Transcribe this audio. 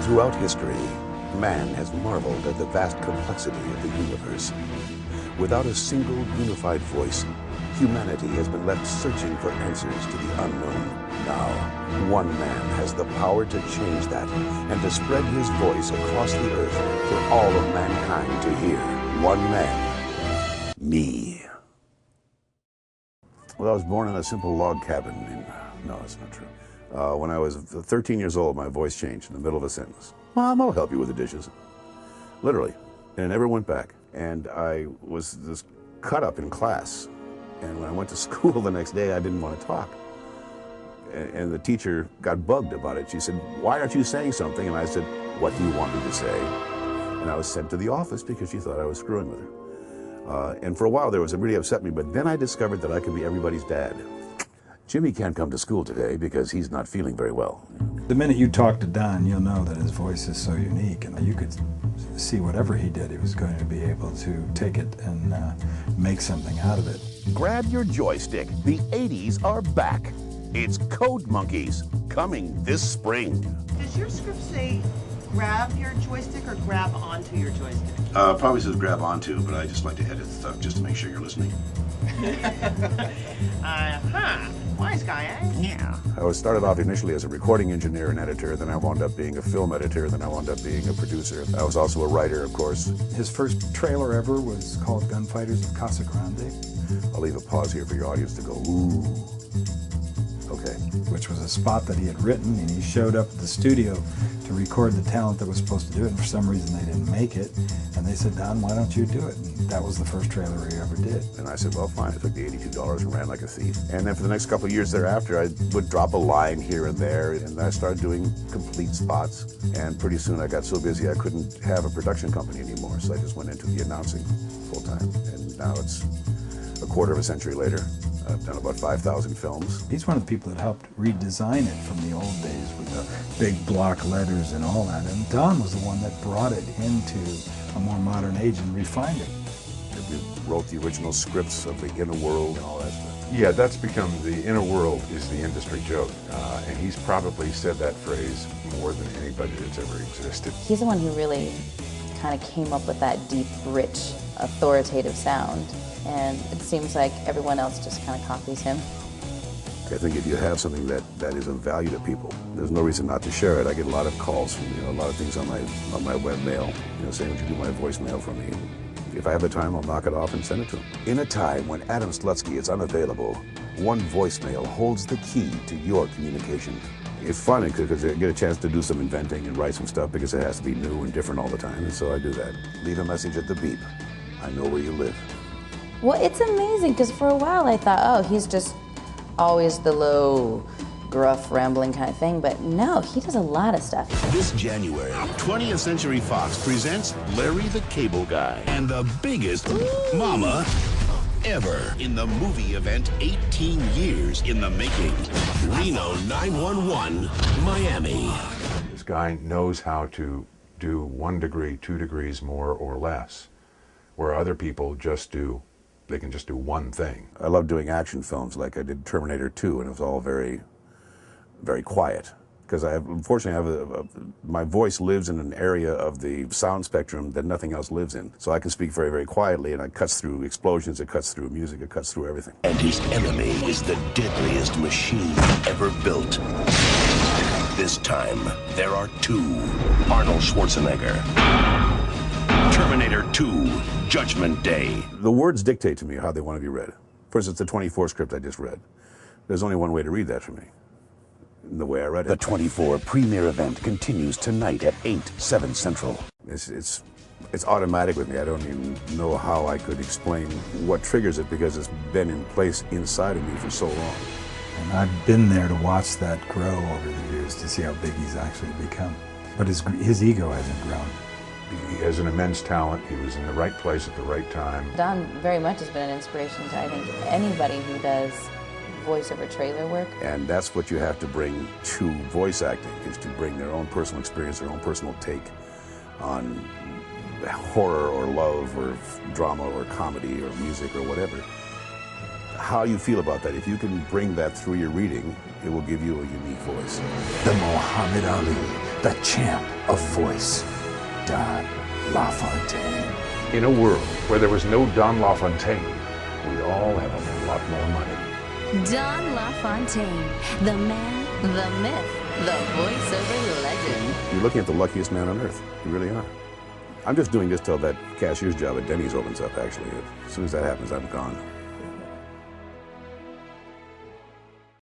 Throughout history, man has marveled at the vast complexity of the universe. Without a single unified voice, humanity has been left searching for answers to the unknown. Now, one man has the power to change that and to spread his voice across the earth for all of mankind to hear. One man. Me. Well, I was born in a simple log cabin in... No, that's not true. When I was 13 years old, my voice changed in the middle of a sentence. Mom, I'll help you with the dishes. Literally. And it never went back. And I was just cut up in class. And when I went to school the next day, I didn't want to talk. And the teacher got bugged about it. She said, "Why aren't you saying something?" And I said, "What do you want me to say?" And I was sent to the office because she thought I was screwing with her. And for a while there, it really upset me. But then I discovered that I could be everybody's dad. Jimmy can't come to school today because he's not feeling very well. The minute you talk to Don, you'll know that his voice is so unique, and you could see whatever he did, he was going to be able to take it and make something out of it. Grab your joystick. The 80s are back. It's Code Monkeys, coming this spring. Does your script say grab your joystick or grab onto your joystick? Probably says grab onto, but I just like to edit stuff just to make sure you're listening. Wise guy, eh? Yeah. I started off initially as a recording engineer and editor, then I wound up being a film editor, then I wound up being a producer. I was also a writer, of course. His first trailer ever was called Gunfighters of Casa Grande. I'll leave a pause here for your audience to go, ooh. Okay. Which was a spot that he had written, and he showed up at the studio to record the talent that was supposed to do it, and for some reason they didn't make it. And they said, "Don, why don't you do it?" And that was the first trailer he ever did. And I said, well, fine. I took the $82 and ran like a thief. And then for the next couple of years thereafter, I would drop a line here and there, and I started doing complete spots. And pretty soon I got so busy I couldn't have a production company anymore, so I just went into the announcing full time. And now it's a quarter of a century later. I've done about 5,000 films. He's one of the people that helped redesign it from the old days with the big block letters and all that. And Don was the one that brought it into a more modern age and refined it. We wrote the original scripts of the Inner World and all that stuff. Yeah, that's become the inner world is the industry joke. And he's probably said that phrase more than anybody that's ever existed. He's the one who really kind of came up with that deep, rich, authoritative sound. And it seems like everyone else just kind of copies him. I think if you have something that is of value to people, there's no reason not to share it. I get a lot of calls from, a lot of things on my web mail, saying, "Would you do my voicemail for me?" If I have the time, I'll knock it off and send it to them. In a time when Adam Slutsky is unavailable, one voicemail holds the key to your communication. It's fun because I get a chance to do some inventing and write some stuff because it has to be new and different all the time, and so I do that. Leave a message at the beep. I know where you live. Well, it's amazing, because for a while I thought, oh, he's just always the low, gruff, rambling kind of thing, but no, he does a lot of stuff. This January, 20th Century Fox presents Larry the Cable Guy and the biggest mama ever in the movie event 18 years in the making. Reno 911, Miami. This guy knows how to do 1 degree, 2 degrees more or less, where other people they can just do one thing. I love doing action films, like I did Terminator 2, and it was all very, very quiet. Because unfortunately, my voice lives in an area of the sound spectrum that nothing else lives in. So I can speak very, very quietly, and it cuts through explosions, it cuts through music, it cuts through everything. And his enemy is the deadliest machine ever built. This time, there are 2. Arnold Schwarzenegger. Terminator 2, Judgment Day. The words dictate to me how they want to be read. For instance, the 24 script I just read. There's only one way to read that for me. The way I read it. The 24 premiere event continues tonight at 8, 7 Central. It's automatic with me. I don't even know how I could explain what triggers it, because it's been in place inside of me for so long. And I've been there to watch that grow over the years to see how big he's actually become. But his ego hasn't grown. He has an immense talent. He was in the right place at the right time. Don very much has been an inspiration to, I think, anybody who does voiceover trailer work. And that's what you have to bring to voice acting, is to bring their own personal experience, their own personal take on horror or love or drama or comedy or music or whatever. How you feel about that, if you can bring that through your reading, it will give you a unique voice. The Muhammad Ali the champ of voice, Don LaFontaine. In a world where there was no Don LaFontaine, we'd all have a lot more money. Don LaFontaine, the man, the myth, the voiceover legend. You're looking at the luckiest man on earth. You really are. I'm just doing this till that cashier's job at Denny's opens up, actually. As soon as that happens, I'm gone.